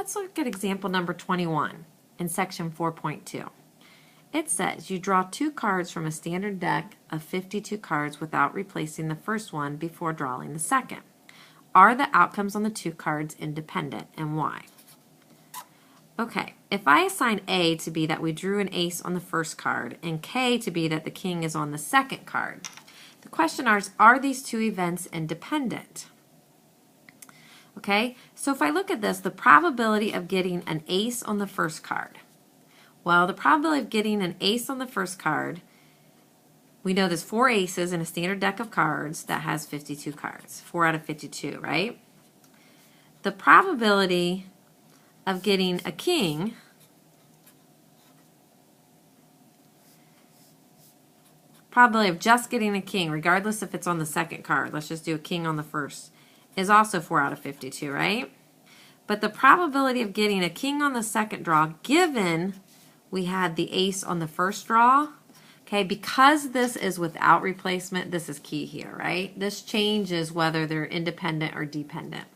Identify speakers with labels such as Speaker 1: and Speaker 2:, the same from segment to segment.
Speaker 1: Let's look at example number 21 in section 4.2. It says you draw 2 cards from a standard deck of 52 cards without replacing the first one before drawing the second. Are the outcomes on the 2 cards independent, and why? Okay, if I assign A to be that we drew an ace on the first card and K to be that the king is on the second card, the question is, are these 2 events independent? Okay, so if I look at this, the probability of getting an ace on the first card. Well, the probability of getting an ace on the first card, we know there's 4 aces in a standard deck of cards that has 52 cards. 4 out of 52, right? The probability of getting a king probability of just getting a king, regardless if it's on the second card, let's just do a king on the first, is also 4 out of 52, right? But the probability of getting a king on the second draw, given we had the ace on the first draw, okay, because this is without replacement, this is key here, right? This changes whether they're independent or dependent.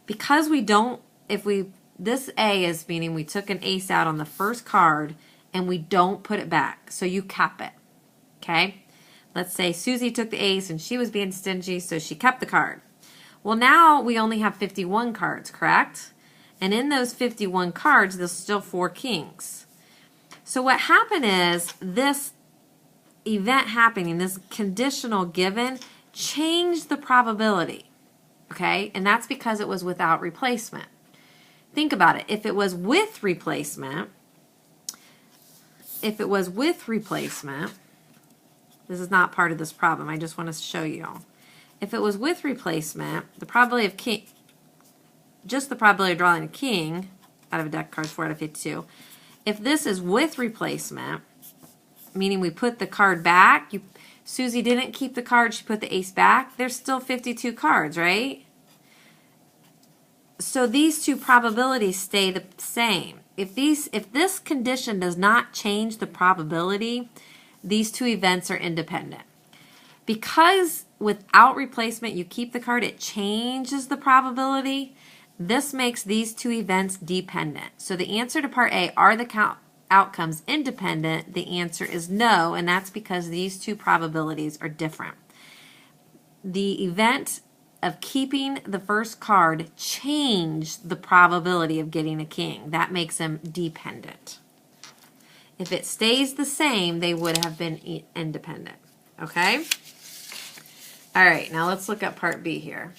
Speaker 1: Because we don't, this A is meaning we took an ace out on the first card and we don't put it back, so you kept it, okay? Let's say Susie took the ace and she was being stingy, so she kept the card. Well, now we only have 51 cards, correct? And in those 51 cards, there's still 4 kings. So what happened is this event happening, this conditional given, changed the probability, okay? And that's because it was without replacement. Think about it. If it was with replacement, this is not part of this problem. I just want to show you all. If it was with replacement, the probability of king, just the probability of drawing a king out of a deck of cards, 4 out of 52. If this is with replacement, meaning we put the card back, Susie didn't keep the card, she put the ace back, there's still 52 cards, right? So these 2 probabilities stay the same. If this condition does not change the probability, these 2 events are independent. Because without replacement you keep the card, it changes the probability. This makes these 2 events dependent. So the answer to part A, are the outcomes independent? The answer is no, and that's because these 2 probabilities are different. The event of keeping the first card changed the probability of getting a king. That makes them dependent. If it stays the same, they would have been independent. Okay? All right, now let's look at part B here.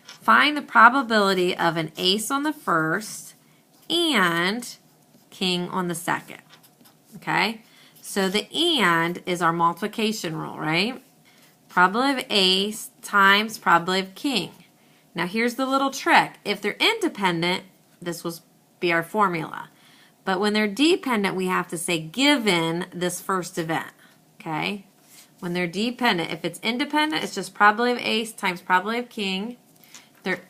Speaker 1: Find the probability of an ace on the first and king on the second. Okay? So the and is our multiplication rule, right? Probability of ace times probability of king. Now here's the little trick. If they're independent, this will be our formula. But when they're dependent, we have to say given this first event. Okay? When they're dependent, if it's independent, it's just probability of ace times probability of king. If they're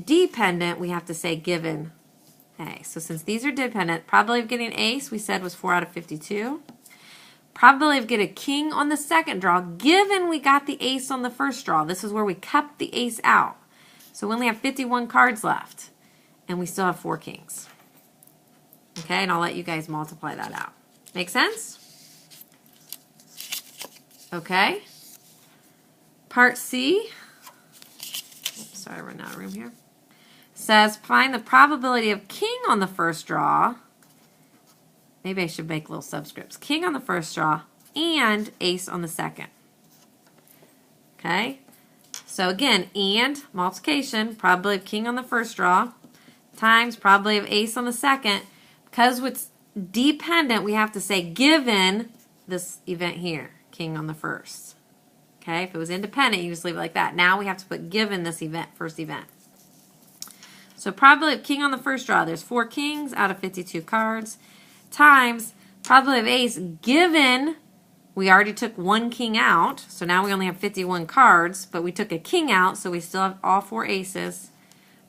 Speaker 1: dependent, we have to say given. Okay, so since these are dependent, probability of getting ace, we said was 4 out of 52. Probability of getting a king on the second draw, given we got the ace on the first draw. This is where we kept the ace out. So we only have 51 cards left, and we still have 4 kings. Okay, and I'll let you guys multiply that out. Make sense? Okay. Part C, oops, sorry, we're out of room here, says find the probability of king on the first draw. Maybe I should make little subscripts. King on the first draw and ace on the second. Okay. So again, and multiplication, probability of king on the first draw times probability of ace on the second. Because it's dependent, we have to say given this event here, king on the first. Okay, if it was independent, you just leave it like that. Now we have to put given this event, first event. So probability of king on the first draw, there's 4 kings out of 52 cards, times probability of ace given we already took 1 king out, so now we only have 51 cards, but we took a king out, so we still have all 4 aces.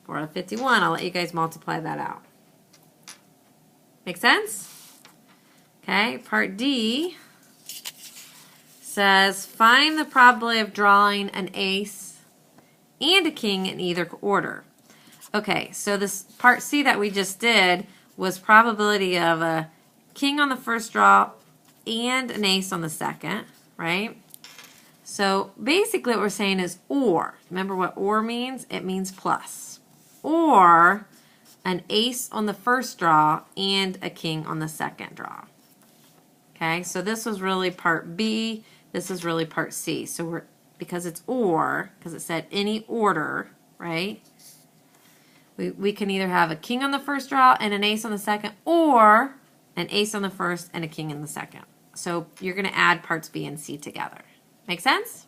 Speaker 1: 4 out of 51, I'll let you guys multiply that out. Make sense? Okay, part D says find the probability of drawing an ace and a king in either order. Okay, so this part C that we just did was probability of a king on the first draw and an ace on the second, right? So basically what we're saying is or. Remember what or means? It means plus. Or an ace on the first draw and a king on the second draw. Okay, so this was really part B. This is really part C. So we're, because it's or, because it said any order, right? We can either have a king on the first draw and an ace on the second, or an ace on the first and a king in the second. So you're going to add parts B and C together. Make sense?